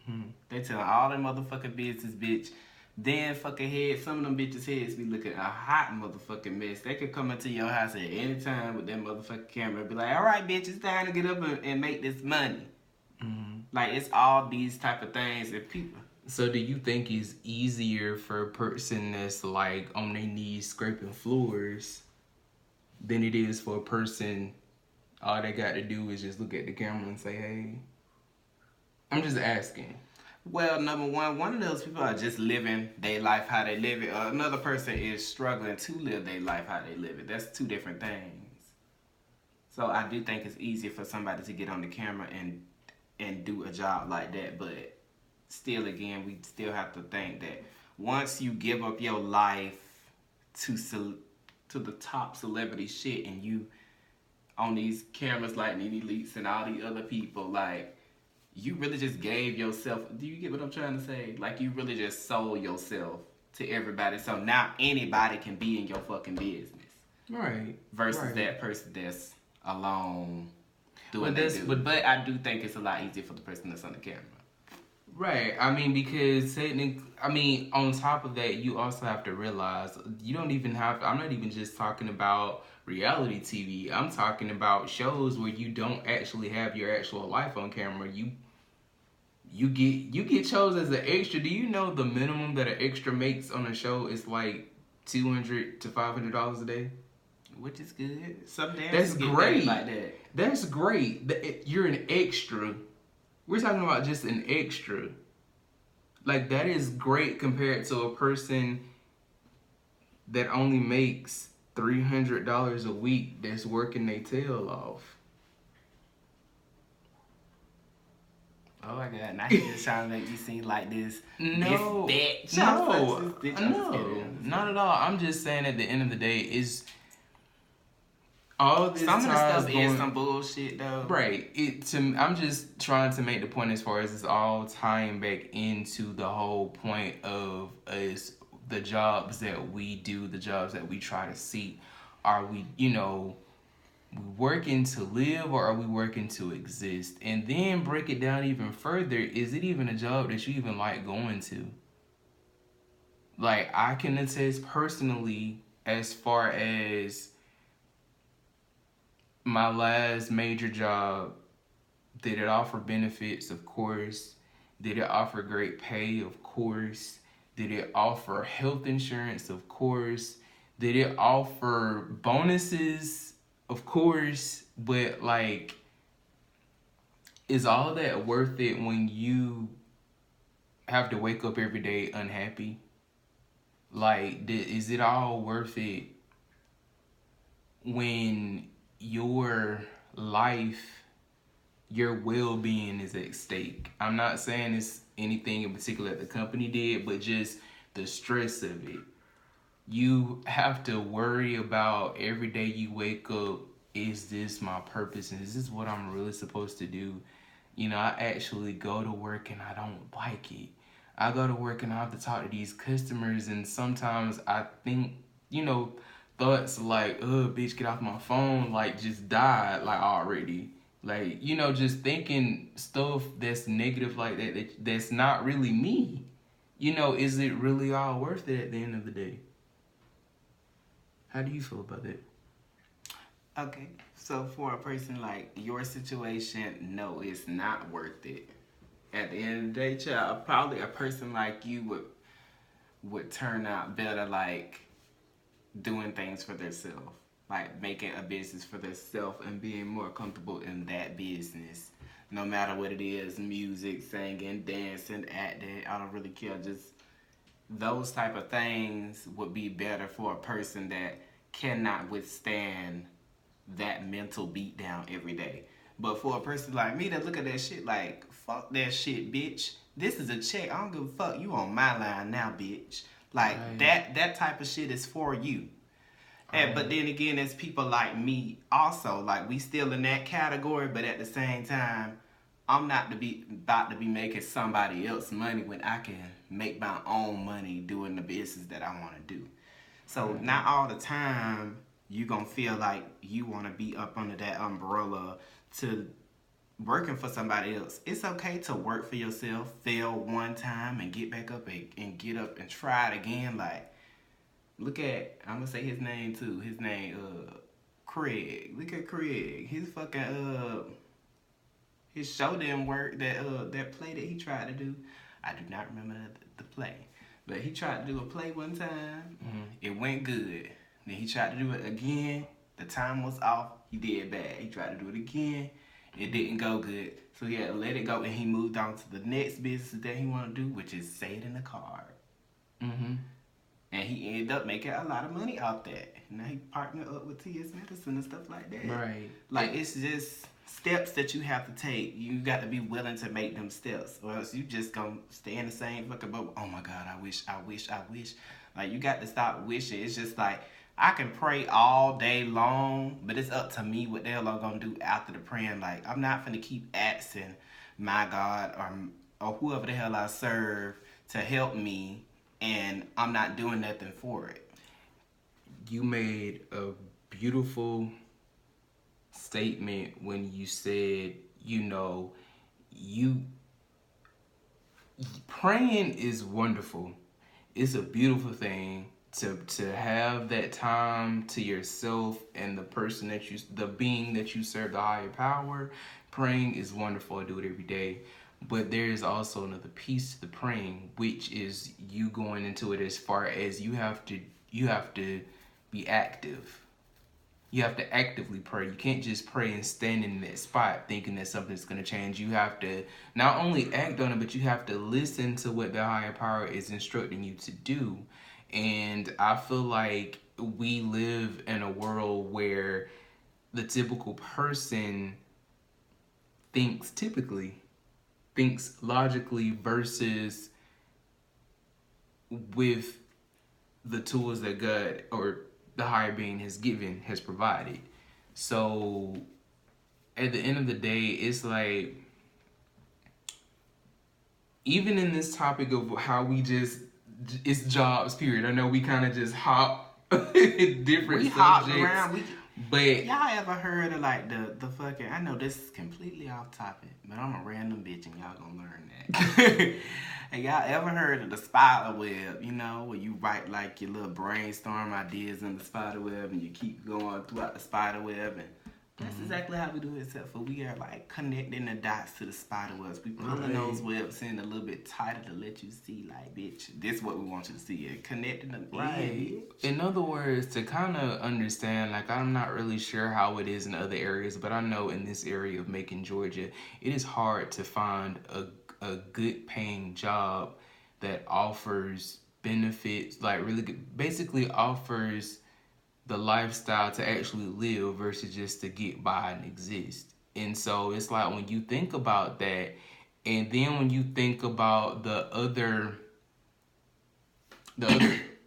B: Mm-hmm. They telling all their motherfucking business, bitch. Then fucking head, some of them bitches' heads be looking a hot motherfucking mess. They could come into your house at any time with that motherfucking camera and be like, all right, bitch, it's time to get up and make this money. Mm-hmm. Like, it's all these type of things that people.
A: So do you think it's easier for a person that's like on their knees scraping floors than it is for a person, all they got to do is just look at the camera and say, hey? I'm just asking.
B: Well, number one of those people are just living their life how they live it. Another person is struggling to live their life how they live it. That's two different things. So I do think it's easier for somebody to get on the camera and do a job like that. But still, again, we still have to think that once you give up your life to to the top celebrity shit, and you on these cameras like Nene Leakes and all these other people, like, you really just gave yourself. Do you get what I'm trying to say? Like, you really just sold yourself to everybody. So now anybody can be in your fucking business.
A: Right.
B: Versus
A: Right.
B: that person that's alone doing
A: But
B: what they do. But I do think it's a lot easier for the person that's on the camera.
A: Right. I mean, because technically, I mean, on top of that, you also have to realize you don't even have. I'm not even just talking about reality TV. I'm talking about shows where you don't actually have your actual life on camera. You get chose as an extra. Do you know the minimum that an extra makes on a show is like $200 to $500 a day?
B: Which is good. Some
A: That's
B: dancers get
A: great.
B: paid like that.
A: That's great. You're an extra. We're talking about just an extra. Like, that is great compared to a person that only makes $300 a week that's working their tail off.
B: Oh my god, now he's just trying to make me seem like this.
A: No,
B: this bitch.
A: no, not at all. I'm just saying at the end of the day, is all this
B: some of the stuff
A: going,
B: is some bullshit though.
A: Right. I'm just trying to make the point as far as it's all tying back into the whole point of us, the jobs that we do, the jobs that we try to seek. Are we, we working to live, or are we working to exist? And then break it down even further. Is it even a job that you even like going to? Like, I can attest personally, as far as my last major job, did it offer benefits? Of course. Did it offer great pay? Of course. Did it offer health insurance? Of course. Did it offer bonuses? Of course. But, like, is all that worth it when you have to wake up every day unhappy? Like, is it all worth it when your life, your well-being is at stake? I'm not saying it's anything in particular that the company did, but just the stress of it. You have to worry about every day you wake up, is this my purpose, and is this what I'm really supposed to do? I actually go to work and I don't like it. I go to work and I have to talk to these customers, and sometimes I think, thoughts like, bitch, get off my phone, like, just died, like, already. Like, just thinking stuff that's negative like that's not really me. Is it really all worth it at the end of the day? How do you feel about that?
B: Okay, so for a person like your situation, no, it's not worth it. At the end of the day, child, probably a person like you would turn out better, like, doing things for themselves, like making a business for themselves and being more comfortable in that business. No matter what it is, music, singing, dancing, acting, I don't really care. Just those type of things would be better for a person that cannot withstand that mental beat down every day. But for a person like me that look at that shit like, fuck that shit, bitch. This is a check. I don't give a fuck. You on my line now, bitch. Like, right. That type of shit is for you. And, but then again, there's people like me also. Like, we still in that category, but at the same time, I'm not about to be making somebody else money when I can make my own money doing the business that I want to do. So not all the time you gonna feel like you want to be up under that umbrella to working for somebody else. It's okay to work for yourself, fail one time, and get back up and get up and try it again. Like, look at, I'm gonna say his name too. His name, Craig. Look at Craig. His fucking his show didn't work. That play that he tried to do, I do not remember the play, but he tried to do a play one time. Mm-hmm. It went good. Then he tried to do it again. The time was off. He did bad. He tried to do it again. It didn't go good. So he had to let it go, and he moved on to the next business that he wanted to do, which is say it in the card. Mm-hmm. And he ended up making a lot of money off that. Now he partnered up with TS Medicine and stuff like that.
A: Right.
B: Like, it's just, steps that you have to take. You got to be willing to make them steps, or else you just gonna stay in the same fucking boat. Oh my God, I wish, I wish, I wish. Like, you got to stop wishing. It's just like, I can pray all day long, but it's up to me what the hell I'm gonna do after the praying. Like, I'm not gonna keep asking my God or whoever the hell I serve to help me, and I'm not doing nothing for it.
A: You made a beautiful statement when you said, you praying is wonderful. It's a beautiful thing to have that time to yourself and the being that you serve, the higher power. Praying is wonderful. I do it every day. But there is also another piece to the praying, which is you going into it as far as you have to be active. You have to actively pray. You can't just pray and stand in that spot thinking that something's going to change. You have to not only act on it, but you have to listen to what the higher power is instructing you to do. And I feel like we live in a world where the typical person thinks logically versus with the tools that God or the higher being has provided. So at the end of the day, it's like, even in this topic of how it's jobs, period. I know we kind of just hop different subjects.
B: Around.
A: But
B: y'all ever heard of like the fucking, I know this is completely off topic, but I'm a random bitch and y'all gonna learn that. And y'all ever heard of the spider web, where you write like your little brainstorm ideas in the spider web and you keep going throughout the spider web, and that's exactly how we do it, except for we are like connecting the dots to the spider webs. We pulling those webs in a little bit tighter to let you see, like, bitch, this is what we want you to see. And connecting them in, bitch.
A: In other words, to kind of understand, like, I'm not really sure how it is in other areas, but I know in this area of Macon, Georgia, it is hard to find a good paying job that offers benefits, like really good, basically offers the lifestyle to actually live versus just to get by and exist. And so it's like, when you think about that, and then when you think about the other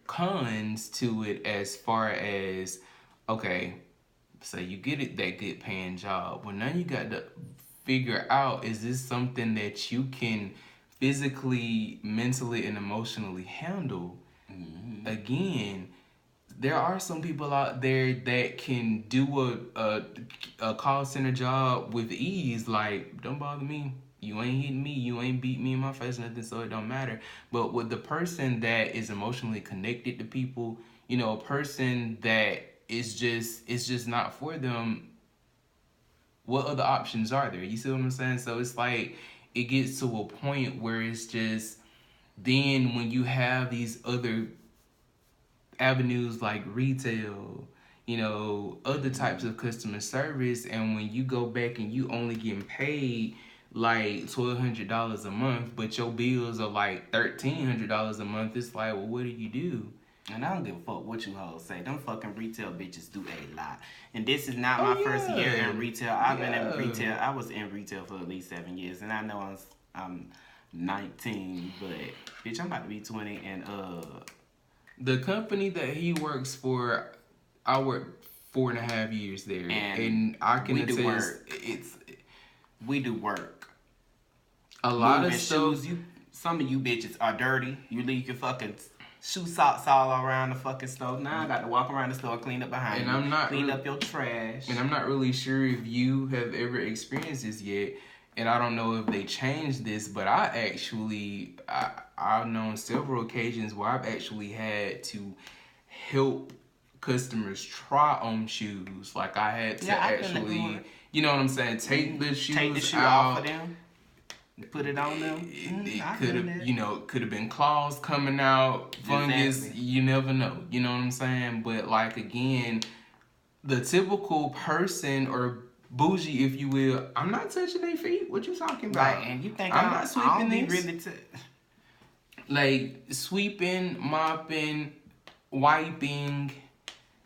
A: cons to it, as far as, okay, so you get it, that good paying job. Well, now you got to figure out, is this something that you can physically, mentally, and emotionally handle? Mm-hmm. Again, there are some people out there that can do a call center job with ease. Like, don't bother me. You ain't hitting me. You ain't beat me in my face, nothing, so it don't matter. But with the person that is emotionally connected to people, a person that it's just not for them, what other options are there? You see what I'm saying? So it's like, it gets to a point where it's just, then when you have these other avenues like retail, other types of customer service, and when you go back and you only getting paid like $1,200 a month, but your bills are like $1,300 a month, it's like, well, what do you do?
B: And I don't give a fuck what you hoes say. Them fucking retail bitches do a lot. And this is not my first year in retail. I've been in retail. I was in retail for at least 7 years, and I know I'm 19, but bitch, I'm about to be 20, and
A: the company that he works for, I worked 4.5 years there, and I can attest,
B: we do work.
A: A lot of stuff.
B: Some of you bitches are dirty. You leave your fucking shoe socks all around the fucking stove. Now I got to walk around the store, clean up behind you, clean up your trash.
A: And I'm not really sure if you have ever experienced this yet, and I don't know if they changed this, but I've known several occasions where I've actually had to help customers try on shoes. Like, I had to actually, you know what I'm saying, take the shoe out
B: off of them, put it on them.
A: It could have been claws coming out, fungus. Exactly. You never know. You know what I'm saying? But like, again, the typical person, or bougie, if you will, I'm not touching their feet. What you talking about?
B: Right, and you think I'm not sweeping this?
A: Like, sweeping, mopping, wiping,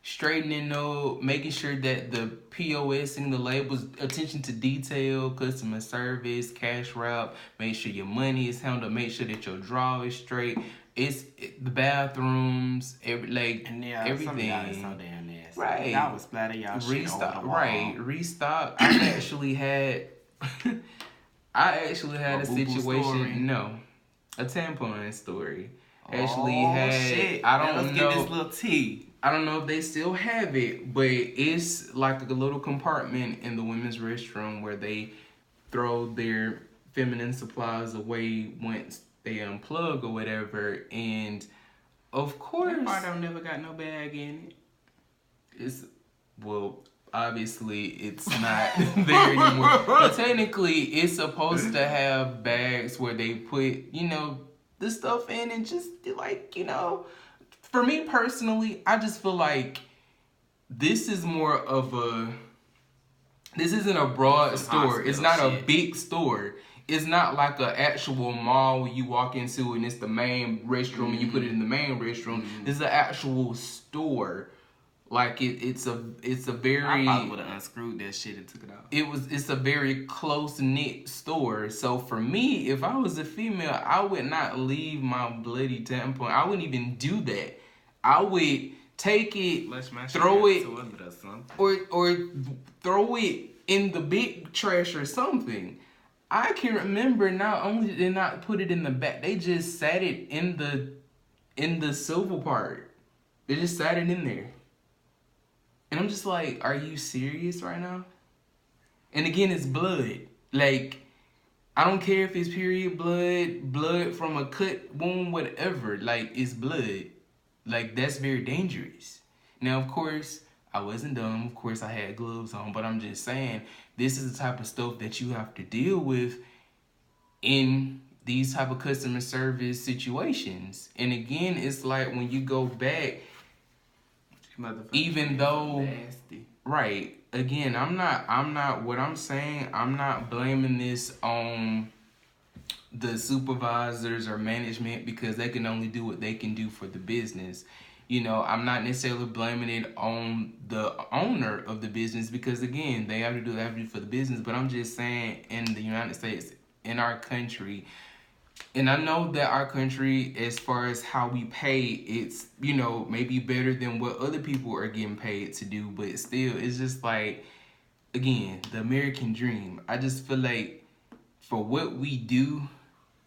A: straightening up, making sure that the POS and the labels, attention to detail, customer service, cash route, make sure your money is handled, make sure that your drawer is straight. The bathrooms,
B: and
A: everything.
B: Some of y'all is so damn nasty.
A: Right.
B: Y'all would splatter y'all shit over the wall.
A: Right. Restock. I actually had a situation.
B: Story.
A: No. A tampon story.
B: Shit. Let's get this little tea.
A: I don't know if they still have it, but it's like a little compartment in the women's restroom where they throw their feminine supplies away once they unplug or whatever. And of course,
B: that part never got no bag in it.
A: Obviously it's not there anymore. But technically, it's supposed to have bags where they put, the stuff in, and just for me personally, I just feel like this is more of this isn't a broad store. It's not a big store. It's not like an actual mall you walk into and it's the main restroom and you put it in the main restroom. Mm-hmm. It's an actual store. Like it's a very.
B: I probably would have unscrewed that shit and took it out.
A: It's a very close knit store. So for me, if I was a female, I would not leave my bloody tampon. I wouldn't even do that. I would take it, throw it, or throw it in the big trash or something. I can remember not only did they not put it in the back, they just sat it in the silver part. They just sat it in there. And I'm just like, are you serious right now? And again, it's blood. Like, I don't care if it's period blood from a cut wound, whatever. Like, it's blood. Like, that's very dangerous. Now, of course, I wasn't dumb. Of course, I had gloves on. But I'm just saying, this is the type of stuff that you have to deal with in these type of customer service situations. And again, it's like when you go back, even though,
B: nasty.
A: Right, again, I'm not, what I'm saying, I'm not blaming this on the supervisors or management because they can only do what they can do for the business. I'm not necessarily blaming it on the owner of the business because, again, they have to do it for the business. But I'm just saying, in the United States, in our country, and I know that our country, as far as how we pay, it's, maybe better than what other people are getting paid to do. But still, it's just like, again, the American dream. I just feel like for what we do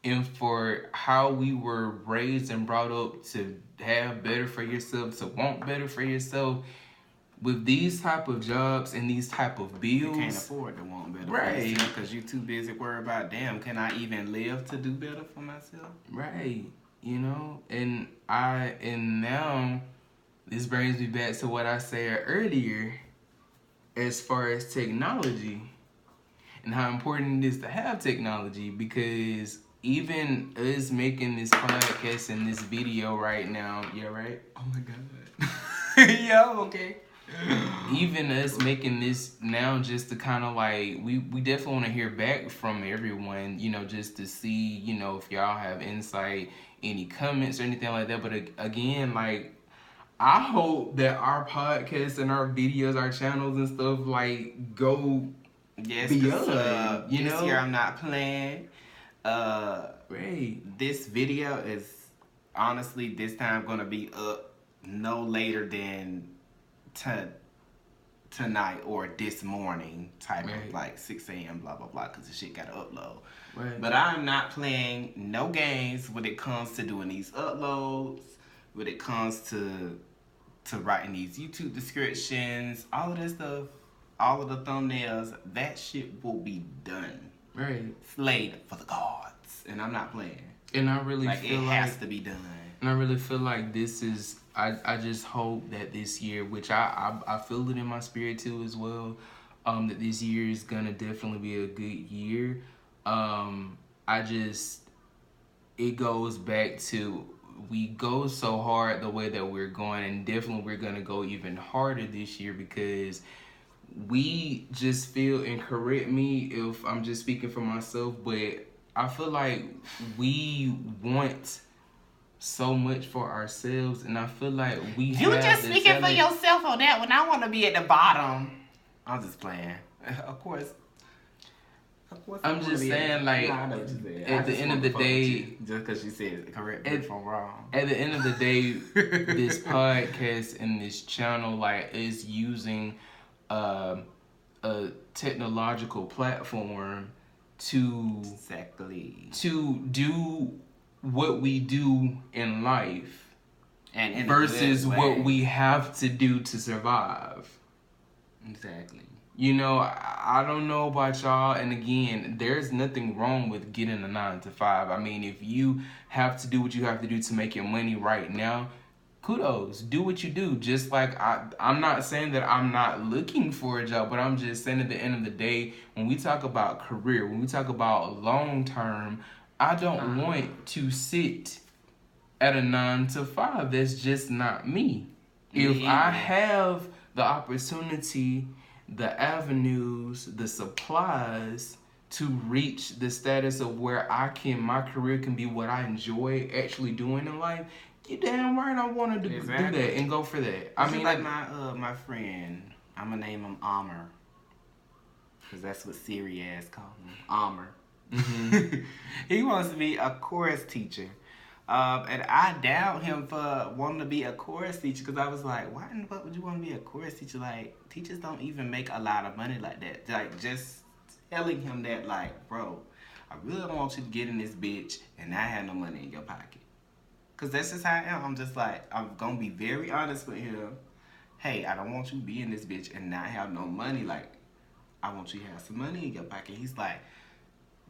A: and for how we were raised and brought up to have better for yourself, to want better for yourself, with these type of jobs and these type of bills,
B: you can't afford to want better for yourself because you're too busy worried about, damn, can I even live to do better for myself?
A: Right. And now this brings me back to what I said earlier as far as technology and how important it is to have technology, because even us making this podcast and this video right now, yeah, right?
B: Oh my God. Yeah, okay.
A: Even us making this now, just to kind of like, we definitely want to hear back from everyone, just to see, if y'all have insight, any comments or anything like that. But again, like, I hope that our podcasts and our videos, our channels and stuff, like, go beyond,
B: This year I'm not playing.
A: Right.
B: This video is honestly this time gonna be up no later than tonight or this morning type of like 6 a.m. blah blah blah, because the shit gotta upload.
A: Right.
B: But I'm not playing no games when it comes to doing these uploads, when it comes to writing these YouTube descriptions, all of that stuff, all of the thumbnails, that shit will be done.
A: Right.
B: Slayed for the gods. And I'm not playing.
A: And I really feel
B: it has to be done.
A: And I really feel like this is, I just hope that this year, which I feel it in my spirit too as well, that this year is gonna definitely be a good year. It goes back to, we go so hard the way that we're going, and definitely we're gonna go even harder this year, because we just feel, and correct me if I'm just speaking for myself, but I feel like we want so much for ourselves, and I feel like we
B: You
A: have
B: just
A: the
B: speaking for
A: talent.
B: yourself on that one. I want to be at the bottom. I'm just playing. Of course. Of course, I
A: I'm
B: wanna
A: just
B: be
A: saying, like,
B: Nah, I know what you said.
A: at the end of the day,
B: just because she said correct me if I'm wrong.
A: at the end of the day, this podcast and this channel, like, is using uh, a technological platform to
B: Exactly.
A: do what we do in life
B: And in
A: versus
B: a good
A: what
B: way.
A: we have to do to survive.
B: Exactly.
A: You know, I don't know about y'all, and again, there's nothing wrong with getting a 9 to 5. I mean, if you have to do what you have to do to make your money right now, kudos, do what you do. Just like I'm not saying that I'm not looking for a job, but I'm just saying at the end of the day, when we talk about career, when we talk about long term, I don't want to sit at a 9 to 5. That's just not me. If I have the opportunity, the avenues, the supplies to reach the status of where my career can be what I enjoy actually doing in life, you damn right I want to do that and go for that. I mean,
B: like my friend, I'm gonna name him Amr, because that's what Siri ass call him, Amr. Mm-hmm. He wants to be a chorus teacher. And I doubt him for wanting to be a chorus teacher, because I was like, why in the fuck would you want to be a chorus teacher? Like, teachers don't even make a lot of money like that. Like, just telling him that, like, bro, I really don't want you to get in this bitch and not have no money in your pocket. Because that's just how I am. I'm just like, I'm going to be very honest with him. Hey, I don't want you to be in this bitch and not have no money. Like, I want you to have some money in your pocket. He's like,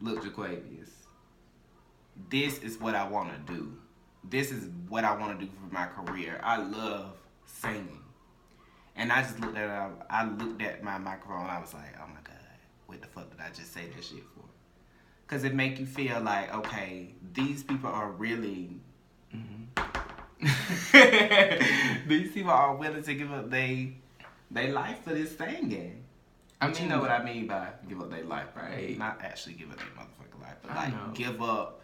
B: look, Jaquavius, this is what I want to do. This is what I want to do for my career. I love singing. And I just looked at my microphone and I was like, oh my God, what the fuck did I just say that shit for? Because it make you feel like, okay, these people are really... these people are willing to give up their life for this singing. I mean, you know what I mean by give up their life, right? Not actually give up their motherfucking life, but like give up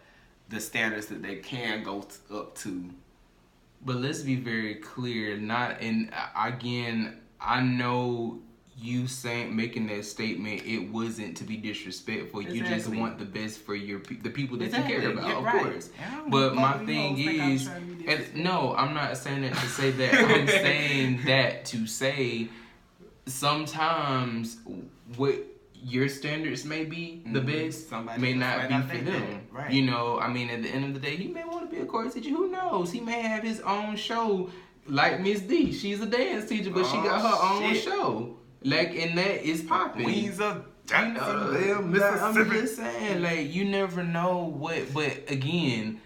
B: the standards that they can go up to.
A: But let's be very clear. Again, I know you making that statement. It wasn't to be disrespectful. Exactly. You just want the best for the people that you care about, of course. But my thing is, no, I'm not saying that to say that. I'm saying that to say sometimes what your standards may be the best, somebody may not be for them. Right. You know, I mean, at the end of the day, he may want to be a chorus teacher. Who knows? He may have his own show, like Miss D. She's a dance teacher, but she got her own show. Like, and that is popping.
B: Queens of Jacksonville,
A: Mississippi. I'm just saying, like, you never know what. But again,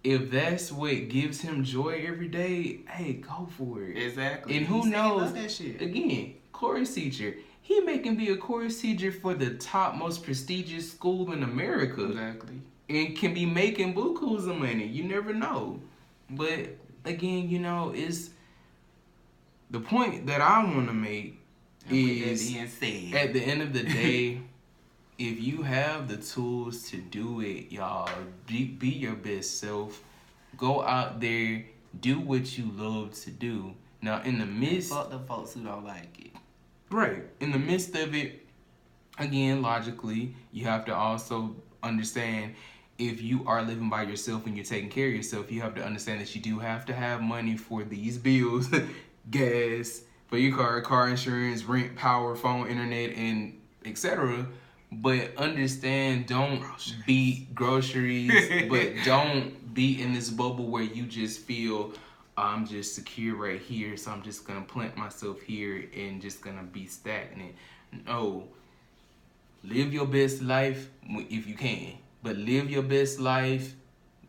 A: if that's what gives him joy every day, hey, go for it.
B: Exactly.
A: And who knows? That shit. Again, chorus teacher. He may can be a chorus teacher for the top most prestigious school in America.
B: Exactly.
A: And can be making bukus of money. You never know. But again, you know, it's the point that I want to make is at the end of the day, if you have the tools to do it, y'all, be your best self. Go out there, do what you love to do. Now, in the midst...
B: Fuck the folks who don't like it.
A: Right. In the midst of it, again, logically, you have to also understand if you are living by yourself and you're taking care of yourself, you have to understand that you do have to have money for these bills, gas, for your car insurance, rent, power, phone, internet, and etc. But understand, don't be groceries, but don't be in this bubble where you just feel... I'm just secure right here, so I'm just gonna plant myself here and just gonna be stagnant. No, live your best life if you can, but live your best life,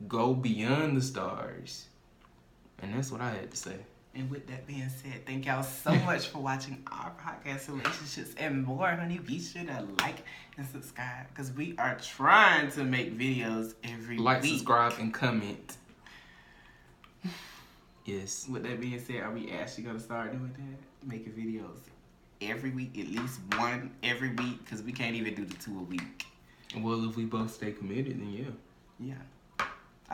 A: go beyond the stars. And that's what I had to say.
B: And with that being said, thank y'all so much for watching our podcast, Relationships and More, honey. Be sure to like and subscribe, because we are trying to make videos every week.
A: Like, subscribe, and comment. Yes.
B: With that being said, are we actually going to start doing that? Making videos every week, at least one every week, because we can't even do the 2 a week.
A: Well, if we both stay committed, then yeah.
B: Yeah.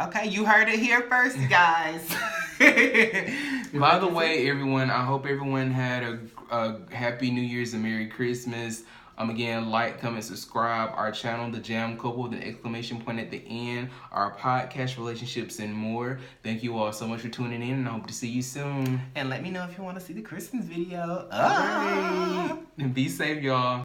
B: Okay, you heard it here first, guys.
A: By the way, everyone, I hope everyone had a happy New Year's and Merry Christmas. Again, like, comment, subscribe. Our channel, The Jam Couple, with an exclamation point at the end. Our podcast, relationships, and more. Thank you all so much for tuning in, and I hope to see you soon.
B: And let me know if you want to see the Christmas video.
A: All right. And be safe, y'all.